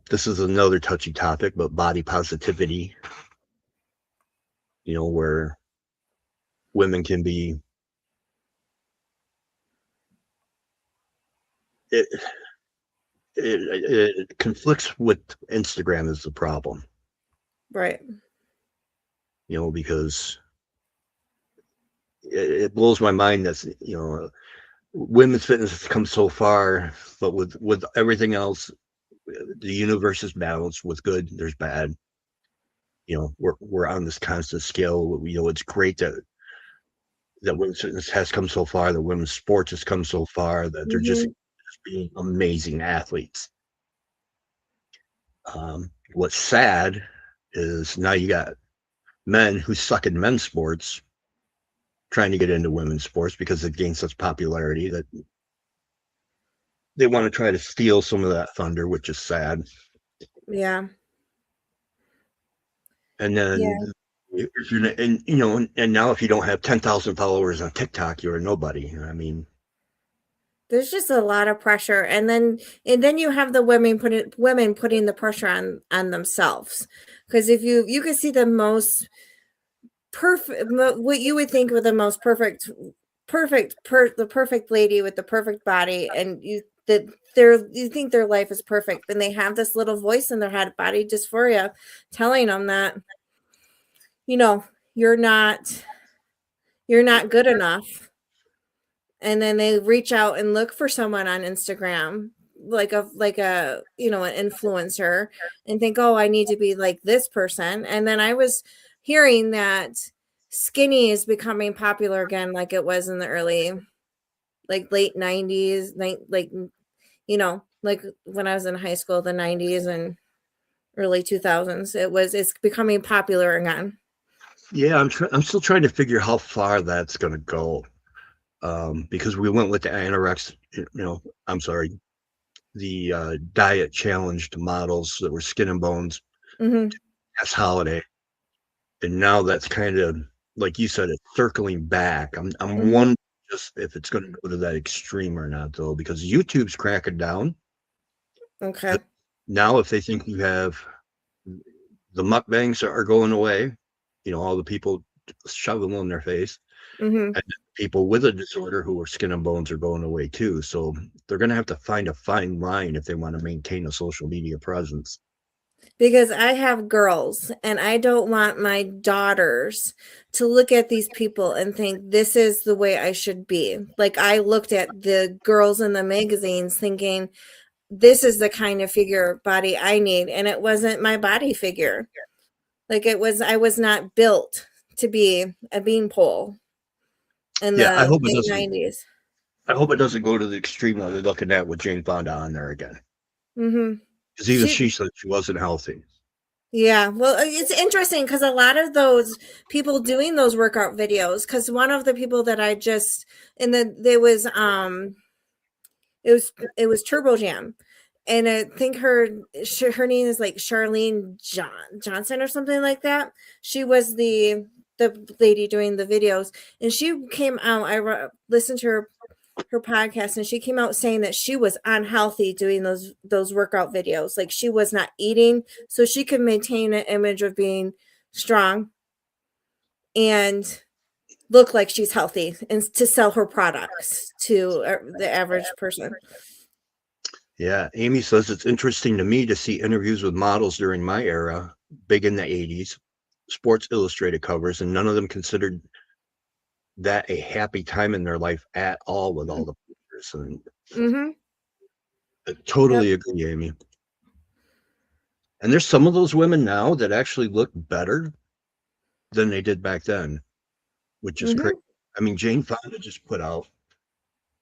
this is another touchy topic, but body positivity, where women can be it conflicts with Instagram is the problem, right? Because it blows my mind that women's fitness has come so far, but with everything else, the universe is balanced. With good, there's bad. We're on this constant scale. It's great that women's fitness has come so far, that women's sports has come so far, that they're just being amazing athletes. What's sad is now you got men who suck in men's sports trying to get into women's sports because they've gained such popularity that they want to try to steal some of that thunder, which is sad. Yeah. And then if you're, and now if you don't have 10,000 followers on TikTok, you're a nobody. I mean, there's just a lot of pressure, and then you have the women putting the pressure on themselves, because if you could see the most perfect, what you would think of the most perfect the perfect lady with the perfect body, and you think their life is perfect, and they have this little voice in their head, body dysphoria, telling them that you're not good enough. And then they reach out and look for someone on Instagram, like an influencer, and think, oh, I need to be like this person. And then I was hearing that skinny is becoming popular again, like it was in the early, like late 90s, like when I was in high school, the 90s and early 2000s. It's becoming popular again. Yeah, I'm still trying to figure how far that's going to go. Because we went with the anorexia, the diet challenged models that were skin and bones last holiday. And now that's kind of, like you said, it's circling back. I'm wondering just if it's going to go to that extreme or not, though, because YouTube's cracking down. Okay. Now, if they think you have the mukbangs are going away, all the people shove them in their face. And people with a disorder who are skin and bones are going away too. So they're going to have to find a fine line if they want to maintain a social media presence. Because I have girls, and I don't want my daughters to look at these people and think this is the way I should be. Like, I looked at the girls in the magazines thinking this is the kind of figure body I need, and it wasn't my body figure. Like, I was not built to be a beanpole in I the hope late 90s. I hope it doesn't go to the extreme that they're looking at with Jane Fonda on there again. Because even she said she wasn't healthy. Yeah, well, it's interesting because a lot of those people doing those workout videos, because one of the people that I just there was it was Turbo Jam, and I think her name is like Charlene Johnson or something like that. She was the lady doing the videos, and she came out. I listened to her podcast, and she came out saying that she was unhealthy doing those workout videos. Like, she was not eating so she could maintain an image of being strong, and look like she's healthy, and to sell her products to the average person. Yeah, Amy says it's interesting to me to see interviews with models during my era, big in the 80s, Sports Illustrated covers, and none of them considered that a happy time in their life at all with all the pictures. And Mm-hmm. I Yep. totally agree, Amy. And there's some of those women now that actually look better than they did back then, which is crazy. Mm-hmm. I mean, Jane Fonda just put out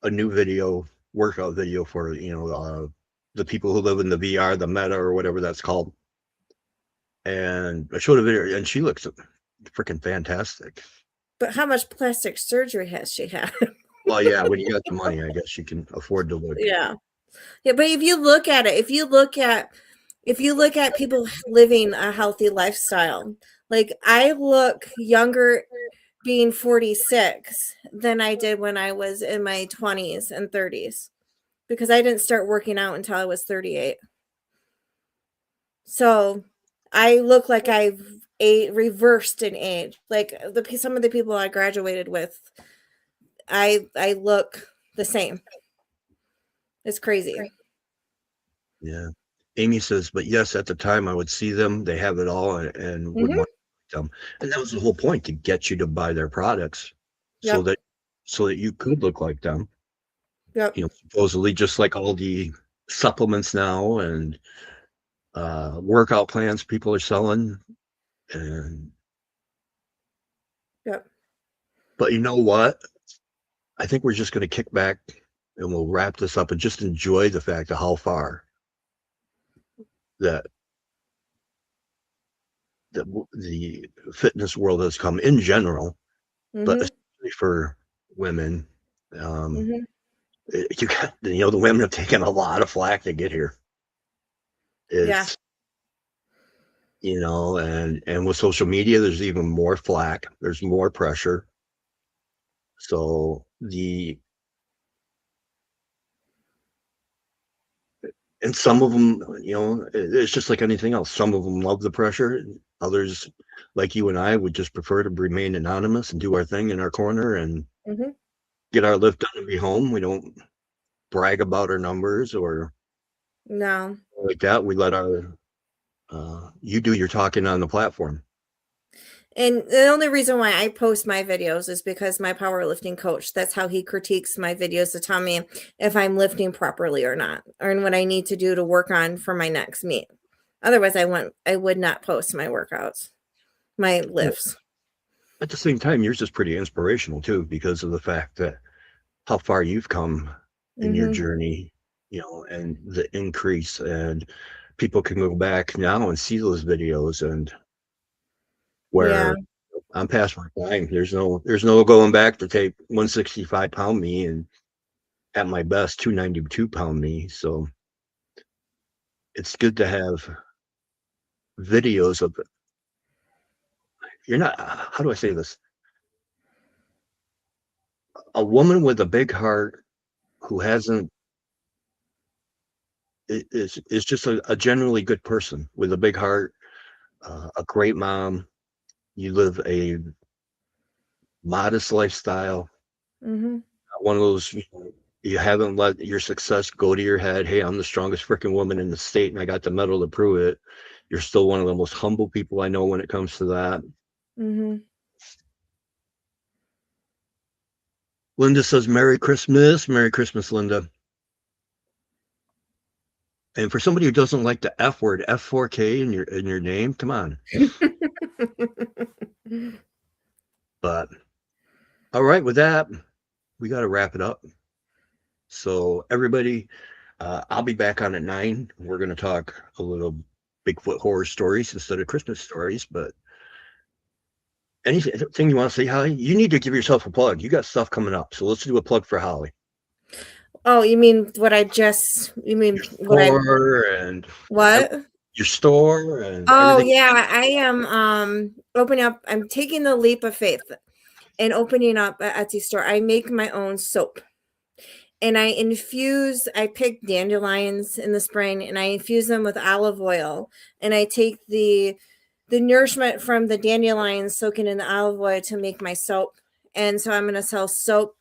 a new video, workout video for, the people who live in the VR, the Meta or whatever that's called. And I showed a video and she looks freaking fantastic. But how much plastic surgery has she had? Well, yeah, when you got the money, I guess you can afford to look. Yeah. Yeah, but if you look at it, if you look at people living a healthy lifestyle, like I look younger being 46 than I did when I was in my 20s and 30s because I didn't start working out until I was 38. So I look like I've reversed in age. Like some of the people I graduated with, I look the same. It's crazy. Yeah. Amy says, but yes, at the time I would see them, they have it all and would Mm-hmm. want them. And that was the whole point, to get you to buy their products so Yep. that you could look like them. Yep. Supposedly just like all the supplements now and workout plans people are selling. And Yep. but you know what? I think we're just going to kick back and we'll wrap this up and just enjoy the fact of how far that the fitness world has come in general, but Mm-hmm. especially for women. Um, Mm-hmm. you got, the women have taken a lot of flack to get here. Yeah. It's, and with social media, there's even more flack. There's more pressure. So and some of them, it's just like anything else. Some of them love the pressure. Others, like you and I, would just prefer to remain anonymous and do our thing in our corner and Mm-hmm. get our lift done and be home. We don't brag about our numbers or No. like that. We let you do your talking on the platform. And the only reason why I post my videos is because my powerlifting coach, that's how he critiques my videos to tell me if I'm lifting properly or not, or what I need to do to work on for my next meet. Otherwise, I would not post my workouts, my lifts. At the same time, yours is pretty inspirational too, because of the fact that how far you've come in your Mm-hmm. journey, and the increase, and people can go back now and see those videos, and Yeah. where I'm past my time. There's no going back to take 165-pound me and at my best 292-pound me. So it's good to have videos of it. You're not, how do I say this? A woman with a big heart who hasn't is just a generally good person with a big heart, a great mom. You live a modest lifestyle, Mm-hmm. not one of those, you haven't let your success go to your head. Hey, I'm the strongest freaking woman in the state and I got the medal to prove it. You're still one of the most humble people I know when it comes to that. Mm-hmm. Linda says, Merry Christmas. Merry Christmas, Linda. And for somebody who doesn't like the F word, F4K in your name, come on. But all right, with that, we got to wrap it up. So everybody, I'll be back on at 9. We're going to talk a little Bigfoot horror stories instead of Christmas stories. But anything you want to say, Holly? You need to give yourself a plug. You got stuff coming up, so let's do a plug for Holly. Oh, you mean what I just? You mean Your what I? store and What? your store and Oh everything. yeah, I am opening up. I'm taking the leap of faith and opening up an Etsy store. I make my own soap. And I pick dandelions in the spring and I infuse them with olive oil. And I take the the nourishment from the dandelions soaking in the olive oil to make my soap. And so I'm going to sell soap,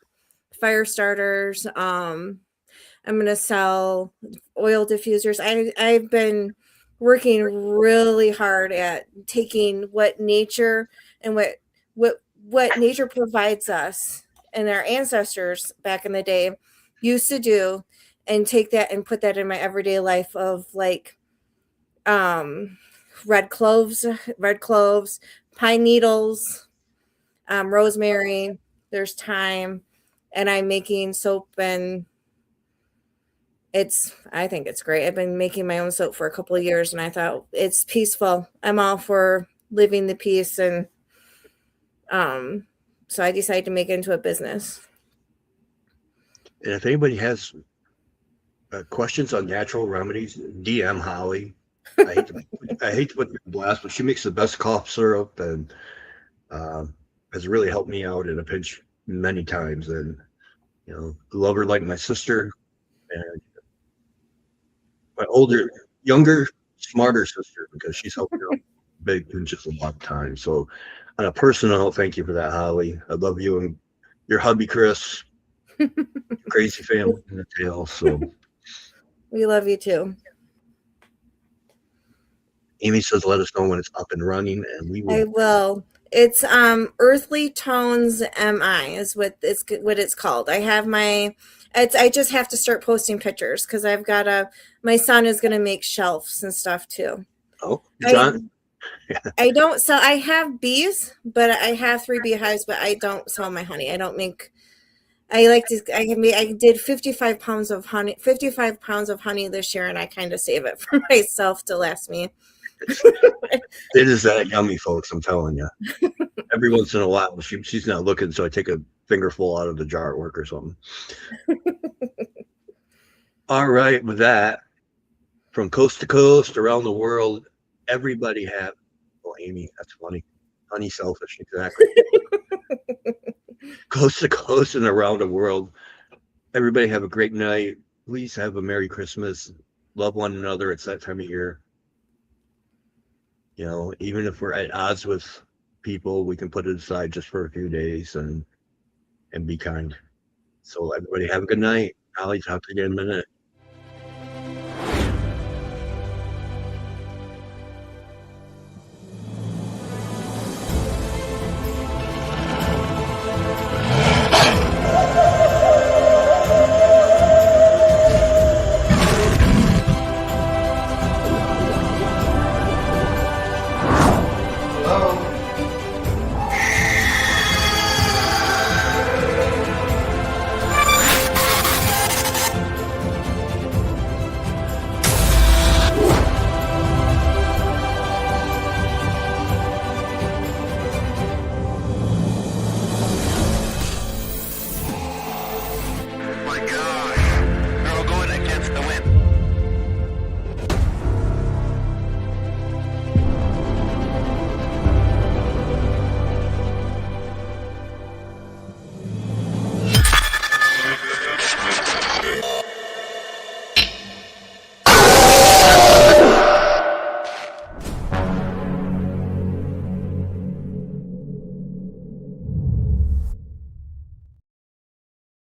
fire starters. I'm going to sell oil diffusers. I've been working really hard at taking what nature and what nature provides us and our ancestors back in the day used to do, and take that and put that in my everyday life of like um red cloves, pine needles, rosemary, there's thyme, and I'm making soap, and I think it's great. I've been making my own soap for a couple of years, and I thought it's peaceful. I'm all for living the peace, and um so I decided to make it into a business. And if anybody has questions on natural remedies, DM Holly. I hate to put her on blast, but she makes the best cough syrup and has really helped me out in a pinch many times. And love her like my sister and my older, younger, smarter sister, because she's helped me out big pinches a lot of times. So, on a personal note, thank you for that, Holly. I love you and your hubby, Chris. Crazy family in the tail. So, We love you too. Amy says, let us know when it's up and running, and we I will. will. It's Earthly Tones MI is what it's called. I have I just have to start posting pictures because my son is gonna make shelves and stuff too. Oh, I John. I don't sell. I have bees, but I have 3 beehives, but I don't sell my honey. I don't make. I like to. I did 55 pounds of honey. 55 pounds of honey this year, and I kind of save it for myself to last me. It is that yummy, folks. I'm telling you. Every once in a while, she's not looking, so I take a fingerful out of the jar at work or something. All right, with that, from coast to coast, around the world, everybody have. Oh, Amy, that's funny. Honey selfish, exactly. Coast to coast and around the world, everybody have a great night. Please have a Merry Christmas. Love one another. It's that time of year. Even if we're at odds with people, we can put it aside just for a few days and be kind. So everybody have a good night. I'll talk to you in a minute.